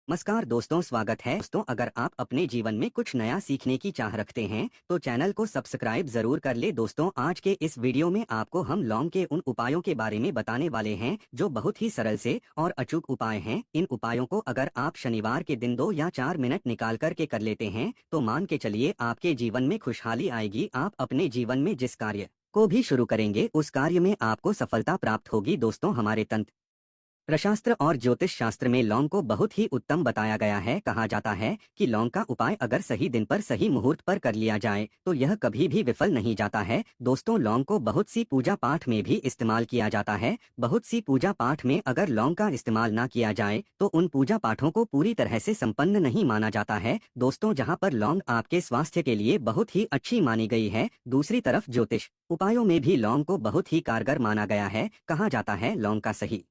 नमस्कार दोस्तों, स्वागत है दोस्तों। अगर आप अपने जीवन में कुछ नया सीखने की चाह रखते हैं तो चैनल को सब्सक्राइब जरूर कर ले। दोस्तों, आज के इस वीडियो में आपको हम लौंग के उन उपायों के बारे में बताने वाले हैं जो बहुत ही सरल से और अचूक उपाय हैं। इन उपायों को अगर आप शनिवार के दिन 2 या 4 मिनट निकाल कर के कर लेते हैं तो मान के चलिए आपके जीवन में खुशहाली आएगी। आप अपने जीवन में जिस कार्य को भी शुरू करेंगे उस कार्य में आपको सफलता प्राप्त होगी। दोस्तों, हमारे तंत्र शास्त्र और ज्योतिष शास्त्र में लौंग को बहुत ही उत्तम बताया गया है। कहा जाता है कि लौंग का उपाय अगर सही दिन पर सही मुहूर्त पर कर लिया जाए तो यह कभी भी विफल नहीं जाता है। दोस्तों, लौंग को बहुत सी पूजा पाठ में भी इस्तेमाल किया जाता है। बहुत सी पूजा पाठ में अगर लौंग का इस्तेमाल ना किया जाए तो उन पूजा पाठों को पूरी तरह से संपन्न नहीं माना जाता है। दोस्तों, जहाँ पर लौंग आपके स्वास्थ्य के लिए बहुत ही अच्छी मानी गई है, दूसरी तरफ ज्योतिष उपायों में भी लौंग को बहुत ही कारगर माना गया है। कहा जाता है लौंग का सही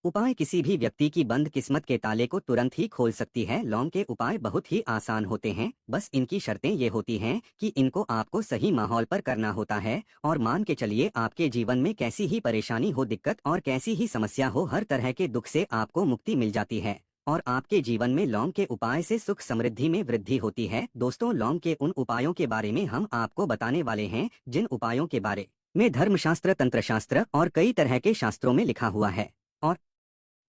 उपाय किसी भी व्यक्ति की बंद किस्मत के ताले को तुरंत ही खोल सकती है। लौंग के उपाय बहुत ही आसान होते हैं, बस इनकी शर्तें ये होती हैं कि इनको आपको सही माहौल पर करना होता है। और मान के चलिए आपके जीवन में कैसी ही परेशानी हो, दिक्कत और कैसी ही समस्या हो, हर तरह के दुख से आपको मुक्ति मिल जाती है और आपके जीवन में लौंग के उपाय से सुख समृद्धि में वृद्धि होती है। दोस्तों, लौंग के उन उपायों के बारे में हम आपको बताने वाले हैं जिन उपायों के बारे में धर्मशास्त्र, तंत्र शास्त्र और कई तरह के शास्त्रों में लिखा हुआ है। और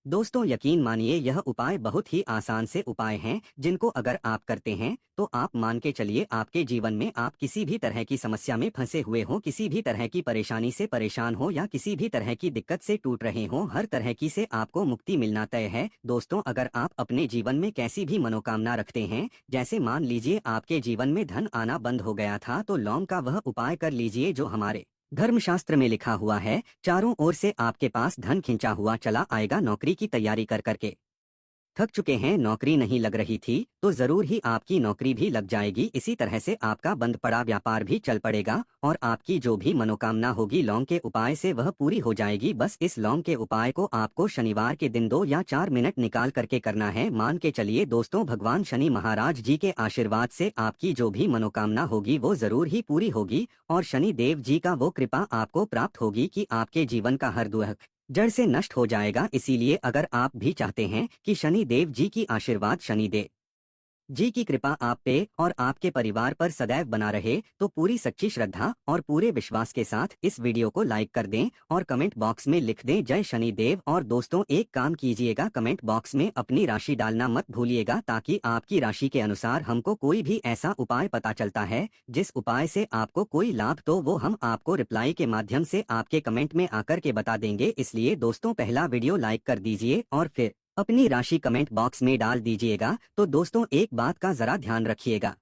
दोस्तों, यकीन मानिए यह उपाय बहुत ही आसान से उपाय हैं जिनको अगर आप करते हैं तो आप मान के चलिए आपके जीवन में आप किसी भी तरह की समस्या में फंसे हुए हो, किसी भी तरह की परेशानी से परेशान हो या किसी भी तरह की दिक्कत से टूट रहे हो, हर तरह की से आपको मुक्ति मिलना तय है। दोस्तों, अगर आप अपने जीवन में कैसी भी मनोकामना रखते हैं, जैसे मान लीजिए आपके जीवन में धन आना बंद हो गया था, तो लौंग का वह उपाय कर लीजिए जो हमारे धर्मशास्त्र में लिखा हुआ है। चारों ओर से आपके पास धन खिंचा हुआ चला आएगा। नौकरी की तैयारी कर करके थक चुके हैं, नौकरी नहीं लग रही थी, तो जरूर ही आपकी नौकरी भी लग जाएगी। इसी तरह से आपका बंद पड़ा व्यापार भी चल पड़ेगा और आपकी जो भी मनोकामना होगी लौंग के उपाय से वह पूरी हो जाएगी। बस इस लौंग के उपाय को आपको शनिवार के दिन 2 या 4 मिनट निकाल करके करना है। मान के चलिए दोस्तों, भगवान शनि महाराज जी के आशीर्वाद से आपकी जो भी मनोकामना होगी वो जरूर ही पूरी होगी और शनि देव जी का वो कृपा आपको प्राप्त होगी कि आपके जीवन का हर दुख जड़ से नष्ट हो जाएगा। इसीलिए अगर आप भी चाहते हैं कि शनि देव जी की आशीर्वाद, शनि देव जी की कृपा आप पे और आपके परिवार पर सदैव बना रहे, तो पूरी सच्ची श्रद्धा और पूरे विश्वास के साथ इस वीडियो को लाइक कर दें और कमेंट बॉक्स में लिख दें जय शनि देव। और दोस्तों, एक काम कीजिएगा, कमेंट बॉक्स में अपनी राशि डालना मत भूलिएगा, ताकि आपकी राशि के अनुसार हमको कोई भी ऐसा उपाय पता चलता है जिस उपाय से आपको कोई लाभ, तो वो हम आपको रिप्लाई के माध्यम से आपके कमेंट में आकर के बता देंगे। इसलिए दोस्तों, पहला वीडियो लाइक कर दीजिए और फिर अपनी राशि कमेंट बॉक्स में डाल दीजिएगा। तो दोस्तों, एक बात का जरा ध्यान रखिएगा,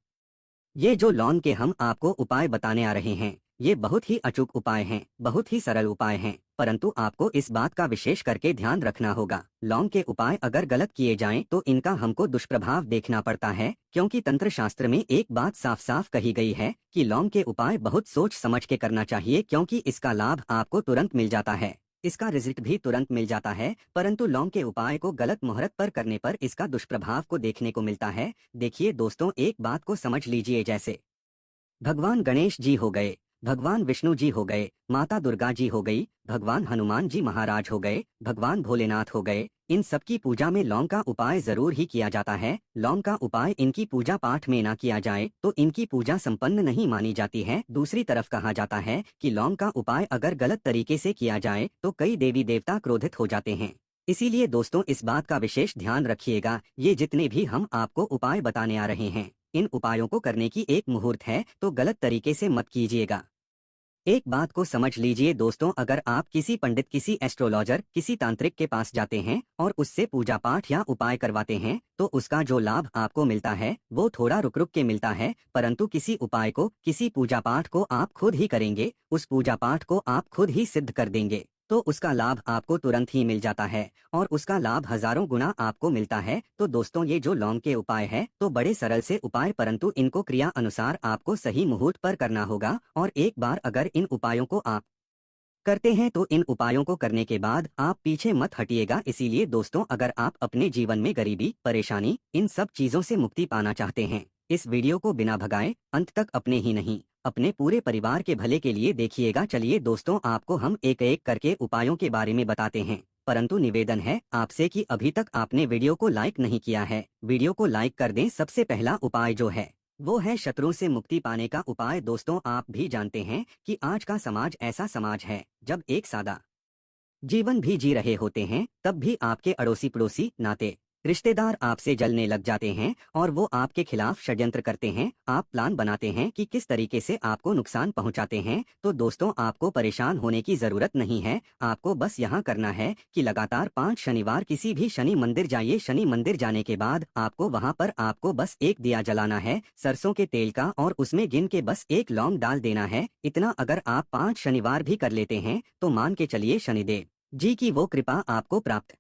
ये जो लौंग के हम आपको उपाय बताने आ रहे हैं ये बहुत ही अचूक उपाय हैं, बहुत ही सरल उपाय हैं, परंतु आपको इस बात का विशेष करके ध्यान रखना होगा। लौंग के उपाय अगर गलत किए जाएं तो इनका हमको दुष्प्रभाव देखना पड़ता है, क्योंकि तंत्र शास्त्र में एक बात साफ साफ कही गई है कि लौंग के उपाय बहुत सोच समझ के करना चाहिए, क्योंकि इसका लाभ आपको तुरंत मिल जाता है, इसका रिजल्ट भी तुरंत मिल जाता है, परंतु लौंग के उपाय को गलत मुहूर्त पर करने पर इसका दुष्प्रभाव को देखने को मिलता है। देखिए दोस्तों, एक बात को समझ लीजिए, जैसे भगवान गणेश जी हो गए, भगवान विष्णु जी हो गए, माता दुर्गा जी हो गई, भगवान हनुमान जी महाराज हो गए, भगवान भोलेनाथ हो गए, इन सब की पूजा में लौंग का उपाय जरूर ही किया जाता है। लौंग का उपाय इनकी पूजा पाठ में ना किया जाए तो इनकी पूजा संपन्न नहीं मानी जाती है। दूसरी तरफ कहा जाता है कि लौंग का उपाय अगर गलत तरीके से किया जाए तो कई देवी देवता क्रोधित हो जाते हैं। इसीलिए दोस्तों, इस बात का विशेष ध्यान रखिएगा, ये जितने भी हम आपको उपाय बताने आ रहे हैं इन उपायों को करने की एक मुहूर्त है, तो गलत तरीके से मत कीजिएगा। एक बात को समझ लीजिए दोस्तों, अगर आप किसी पंडित, किसी एस्ट्रोलॉजर, किसी तांत्रिक के पास जाते हैं और उससे पूजा पाठ या उपाय करवाते हैं तो उसका जो लाभ आपको मिलता है वो थोड़ा रुक रुक के मिलता है, परंतु किसी उपाय को, किसी पूजा पाठ को आप खुद ही करेंगे, उस पूजा पाठ को आप खुद ही सिद्ध कर देंगे, तो उसका लाभ आपको तुरंत ही मिल जाता है और उसका लाभ हजारों गुना आपको मिलता है। तो दोस्तों, ये जो लौंग के उपाय है तो बड़े सरल से उपाय, परंतु इनको क्रिया अनुसार आपको सही मुहूर्त पर करना होगा। और एक बार अगर इन उपायों को आप करते हैं तो इन उपायों को करने के बाद आप पीछे मत हटिएगा। इसीलिए दोस्तों, अगर आप अपने जीवन में गरीबी, परेशानी, इन सब चीजों से मुक्ति पाना चाहते हैं, इस वीडियो को बिना भगाए अंत तक अपने ही नहीं अपने पूरे परिवार के भले के लिए देखिएगा। चलिए दोस्तों, आपको हम एक एक करके उपायों के बारे में बताते हैं। परंतु निवेदन है आपसे कि अभी तक आपने वीडियो को लाइक नहीं किया है, वीडियो को लाइक कर दें। सबसे पहला उपाय जो है वो है शत्रुओं से मुक्ति पाने का उपाय। दोस्तों, आप भी जानते हैं कि आज का समाज ऐसा समाज है जब एक सादा जीवन भी जी रहे होते हैं, तब भी आपके अड़ोसी पड़ोसी नाते रिश्तेदार आपसे जलने लग जाते हैं और वो आपके खिलाफ षड्यंत्र करते हैं। आप प्लान बनाते हैं कि किस तरीके से आपको नुकसान पहुंचाते हैं। तो दोस्तों, आपको परेशान होने की जरूरत नहीं है। आपको बस यहाँ करना है कि लगातार 5 शनिवार किसी भी शनि मंदिर जाइए। शनि मंदिर जाने के बाद आपको वहाँ पर आपको बस एक दिया जलाना है सरसों के तेल का, और उसमें गिन के बस एक लौंग डाल देना है। इतना अगर आप 5 शनिवार भी कर लेते हैं तो मान के चलिए शनिदेव जी की वो कृपा आपको प्राप्त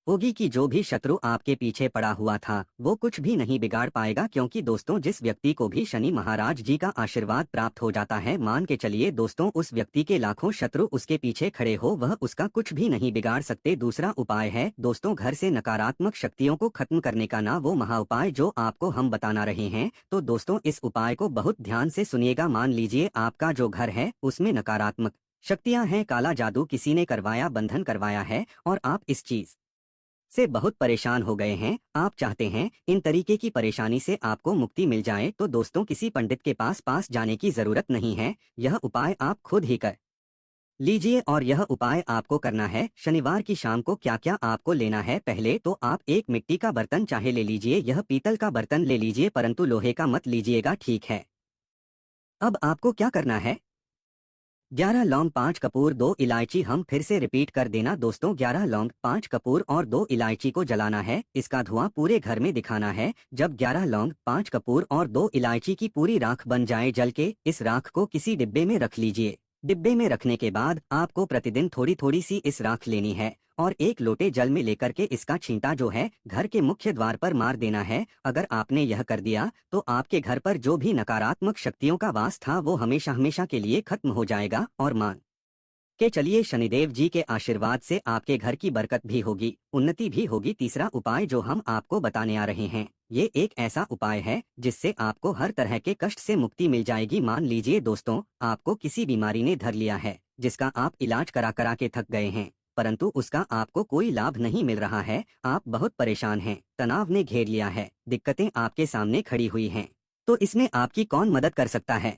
होगी कि जो भी शत्रु आपके पीछे पड़ा हुआ था वो कुछ भी नहीं बिगाड़ पाएगा। क्योंकि दोस्तों, जिस व्यक्ति को भी शनि महाराज जी का आशीर्वाद प्राप्त हो जाता है, मान के चलिए दोस्तों, उस व्यक्ति के लाखों शत्रु उसके पीछे खड़े हो वह उसका कुछ भी नहीं बिगाड़ सकते। दूसरा उपाय है दोस्तों, घर से नकारात्मक शक्तियों को खत्म करने का ना वो महा उपाय जो आपको हम बताना रहे हैं। तो दोस्तों, इस उपाय को बहुत ध्यान से सुनिएगा। मान लीजिए आपका जो घर है उसमें नकारात्मक शक्तियां हैं, काला जादू किसी ने करवाया, बंधन करवाया है और आप इस चीज से बहुत परेशान हो गए हैं। आप चाहते हैं इन तरीके की परेशानी से आपको मुक्ति मिल जाए। तो दोस्तों, किसी पंडित के पास जाने की जरूरत नहीं है। यह उपाय आप खुद ही कर लीजिए। और यह उपाय आपको करना है शनिवार की शाम को। क्या क्या आपको लेना है? पहले तो आप एक मिट्टी का बर्तन चाहे ले लीजिए, यह पीतल का बर्तन ले लीजिए, परंतु लोहे का मत लीजिएगा, ठीक है। अब आपको क्या करना है? 11 लौंग, 5 कपूर, 2 इलायची। हम फिर से रिपीट कर देना दोस्तों, 11 लौंग, 5 कपूर और 2 इलायची को जलाना है। इसका धुआं पूरे घर में दिखाना है। जब 11 लौंग, 5 कपूर और 2 इलायची की पूरी राख बन जाए जल के, इस राख को किसी डिब्बे में रख लीजिए। डिब्बे में रखने के बाद आपको प्रतिदिन थोड़ी थोड़ी सी इस राख लेनी है और एक लोटे जल में लेकर के इसका छींटा जो है घर के मुख्य द्वार पर मार देना है। अगर आपने यह कर दिया तो आपके घर पर जो भी नकारात्मक शक्तियों का वास था वो हमेशा हमेशा के लिए खत्म हो जाएगा। और मान के चलिए शनिदेव जी के आशीर्वाद से आपके घर की बरकत भी होगी, उन्नति भी होगी। तीसरा उपाय जो हम आपको बताने आ रहे हैं, ये एक ऐसा उपाय है जिससे आपको हर तरह के कष्ट से मुक्ति मिल जाएगी। मान लीजिए दोस्तों, आपको किसी बीमारी ने धर लिया है जिसका आप इलाज करा करा के थक गए हैं, परंतु उसका आपको कोई लाभ नहीं मिल रहा है। आप बहुत परेशान हैं, तनाव ने घेर लिया है, दिक्कतें आपके सामने खड़ी हुई हैं। तो इसमें आपकी कौन मदद कर सकता है?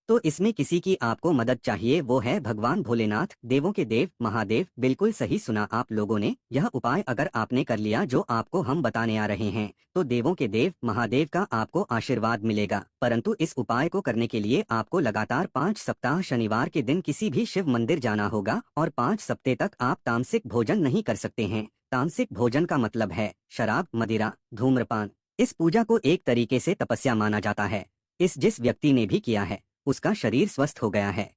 तो इसमें किसी की आपको मदद चाहिए, वो है भगवान भोलेनाथ, देवों के देव महादेव। बिल्कुल सही सुना आप लोगों ने। यह उपाय अगर आपने कर लिया जो आपको हम बताने आ रहे हैं, तो देवों के देव महादेव का आपको आशीर्वाद मिलेगा। परंतु इस उपाय को करने के लिए आपको लगातार 5 सप्ताह शनिवार के दिन किसी भी शिव मंदिर जाना होगा और 5 सप्ताह तक आप तामसिक भोजन नहीं कर सकते हैं। तामसिक भोजन का मतलब है शराब, मदिरा, धूम्रपान। इस पूजा को एक तरीके से तपस्या माना जाता है। जिस व्यक्ति ने भी किया है उसका शरीर स्वस्थ हो गया है,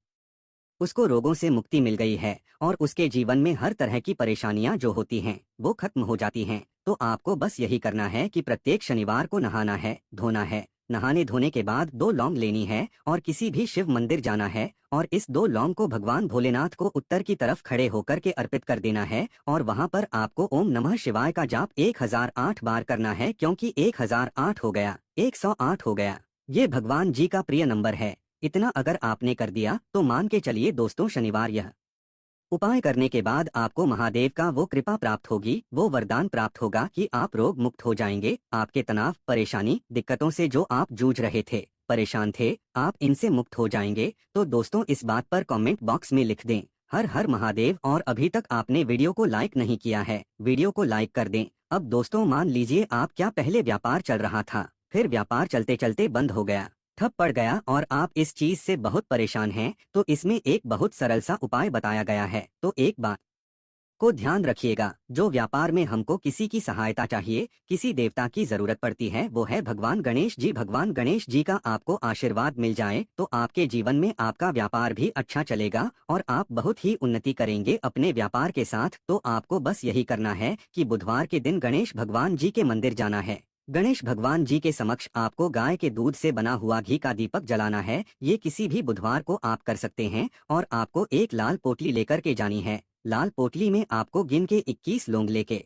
उसको रोगों से मुक्ति मिल गई है और उसके जीवन में हर तरह की परेशानियां जो होती हैं वो खत्म हो जाती हैं। तो आपको बस यही करना है कि प्रत्येक शनिवार को नहाना है, धोना है। नहाने धोने के बाद 2 लौंग लेनी है और किसी भी शिव मंदिर जाना है और इस 2 लौंग को भगवान भोलेनाथ को उत्तर की तरफ खड़े होकर के अर्पित कर देना है। और वहां पर आपको ओम नमः शिवाय का जाप 1008 बार करना है, क्योंकि 1008 हो गया, 108 हो गया, ये भगवान जी का प्रिय नंबर है। इतना अगर आपने कर दिया तो मान के चलिए दोस्तों, शनिवार यह उपाय करने के बाद आपको महादेव का वो कृपा प्राप्त होगी, वो वरदान प्राप्त होगा कि आप रोग मुक्त हो जाएंगे। आपके तनाव, परेशानी, दिक्कतों से जो आप जूझ रहे थे, परेशान थे, आप इनसे मुक्त हो जाएंगे। तो दोस्तों, इस बात पर कमेंट बॉक्स में लिख दें हर हर महादेव। और अभी तक आपने वीडियो को लाइक नहीं किया है, वीडियो को लाइक कर दें। अब दोस्तों, मान लीजिए आप क्या पहले व्यापार चल रहा था, फिर व्यापार चलते चलते बंद हो गया, ठप पड़ गया और आप इस चीज से बहुत परेशान हैं। तो इसमें एक बहुत सरल सा उपाय बताया गया है। तो एक बात को ध्यान रखिएगा, जो व्यापार में हमको किसी की सहायता चाहिए, किसी देवता की जरूरत पड़ती है, वो है भगवान गणेश जी। भगवान गणेश जी का आपको आशीर्वाद मिल जाए तो आपके जीवन में आपका व्यापार भी अच्छा चलेगा और आप बहुत ही उन्नति करेंगे अपने व्यापार के साथ। तो आपको बस यही करना है कि बुधवार के दिन गणेश भगवान जी के मंदिर जाना है। गणेश भगवान जी के समक्ष आपको गाय के दूध से बना हुआ घी का दीपक जलाना है। ये किसी भी बुधवार को आप कर सकते हैं। और आपको एक लाल पोटली लेकर के जानी है। लाल पोटली में आपको गिन के 21 लौंग लेके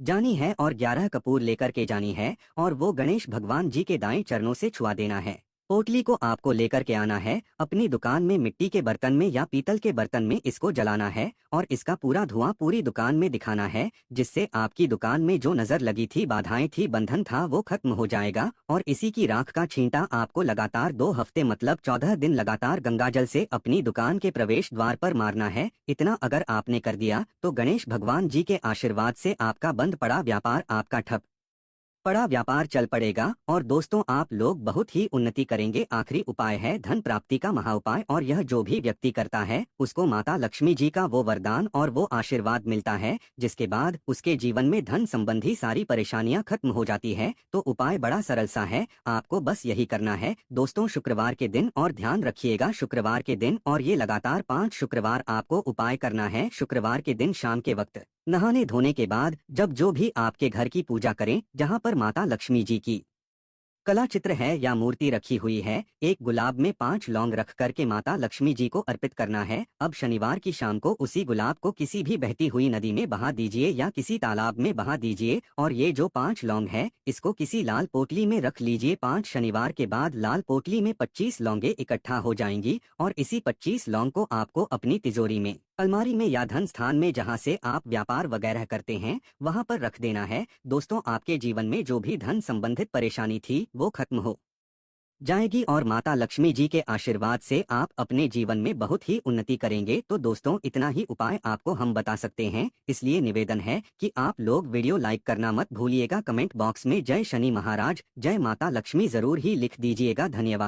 जानी है और 11 कपूर लेकर के जानी है और वो गणेश भगवान जी के दाएं चरणों से छुआ देना है। पोटली को आपको लेकर के आना है, अपनी दुकान में मिट्टी के बर्तन में या पीतल के बर्तन में इसको जलाना है और इसका पूरा धुआं पूरी दुकान में दिखाना है, जिससे आपकी दुकान में जो नजर लगी थी, बाधाएं थी, बंधन था, वो खत्म हो जाएगा। और इसी की राख का छींटा आपको लगातार 2 हफ्ते मतलब 14 दिन लगातार गंगाजल से अपनी दुकान के प्रवेश द्वार पर मारना है। इतना अगर आपने कर दिया तो गणेश भगवान जी के आशीर्वाद से आपका बंद पड़ा व्यापार, आपका ठप बड़ा व्यापार चल पड़ेगा और दोस्तों आप लोग बहुत ही उन्नति करेंगे। आखिरी उपाय है धन प्राप्ति का महाउपाय, और यह जो भी व्यक्ति करता है उसको माता लक्ष्मी जी का वो वरदान और वो आशीर्वाद मिलता है, जिसके बाद उसके जीवन में धन संबंधी सारी परेशानियां खत्म हो जाती है। तो उपाय बड़ा सरल सा है, आपको बस यही करना है दोस्तों, शुक्रवार के दिन, और ध्यान रखिएगा शुक्रवार के दिन, और ये लगातार 5 शुक्रवार आपको उपाय करना है। शुक्रवार के दिन शाम के वक्त नहाने धोने के बाद जब जो भी आपके घर की पूजा करें, जहां पर माता लक्ष्मी जी की कला चित्र है या मूर्ति रखी हुई है, एक गुलाब में 5 लौंग रख करके माता लक्ष्मी जी को अर्पित करना है। अब शनिवार की शाम को उसी गुलाब को किसी भी बहती हुई नदी में बहा दीजिए या किसी तालाब में बहा दीजिए, और ये जो 5 लौंग है इसको किसी लाल पोटली में रख लीजिए। 5 शनिवार के बाद लाल पोटली में 25 लौंगे इकट्ठा हो जाएंगी, और इसी 25 लौंग को आपको अपनी तिजोरी में, अलमारी में या धन स्थान में जहां से आप व्यापार वगैरह करते हैं वहां पर रख देना है। दोस्तों आपके जीवन में जो भी धन संबंधित परेशानी थी वो खत्म हो जाएगी और माता लक्ष्मी जी के आशीर्वाद से आप अपने जीवन में बहुत ही उन्नति करेंगे। तो दोस्तों इतना ही उपाय आपको हम बता सकते हैं, इसलिए निवेदन है कि आप लोग वीडियो लाइक करना मत भूलिएगा। कमेंट बॉक्स में जय शनि महाराज, जय माता लक्ष्मी जरूर ही लिख दीजिएगा। धन्यवाद।